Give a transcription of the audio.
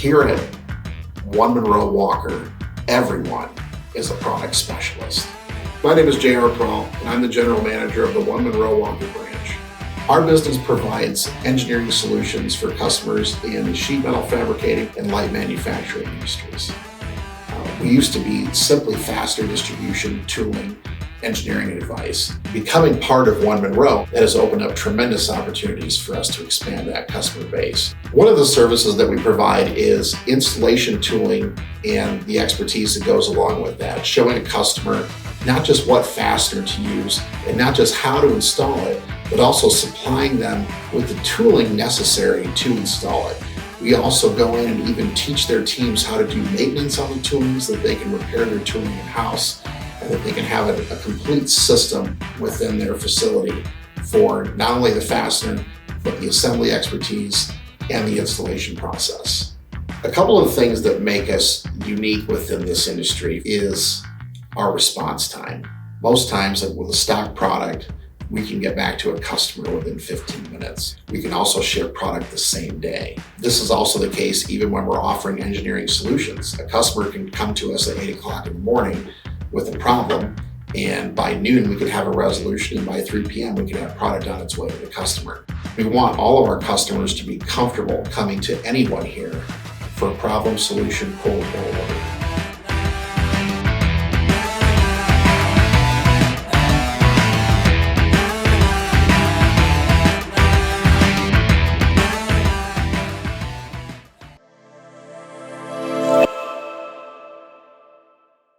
Here at OneMonroe Walker, everyone is a product specialist. My name is J.R. Prawl, and I'm the General Manager of the OneMonroe Walker branch. Our business provides engineering solutions for customers in the sheet metal fabricating and light manufacturing industries. We used to be simply fastener distribution, tooling, engineering and advice. Becoming part of OneMonroe, that has opened up tremendous opportunities for us to expand that customer base. One of the services that we provide is installation tooling and the expertise that goes along with that, showing a customer not just what fastener to use and not just how to install it, but also supplying them with the tooling necessary to install it. We also go in and even teach their teams how to do maintenance on the tooling so that they can repair their tooling in-house and that they can have a complete system within their facility for not only the fastener, but the assembly expertise and the installation process. A couple of the things that make us unique within this industry is our response time. Most times with a stock product, we can get back to a customer within 15 minutes. We can also ship product the same day. This is also the case even when we're offering engineering solutions. A customer can come to us at 8 o'clock in the morning with a problem, and by noon we could have a resolution, and by 3 p.m. we could have product on its way to the customer. We want all of our customers to be comfortable coming to anyone here for a problem, solution, quote, or order.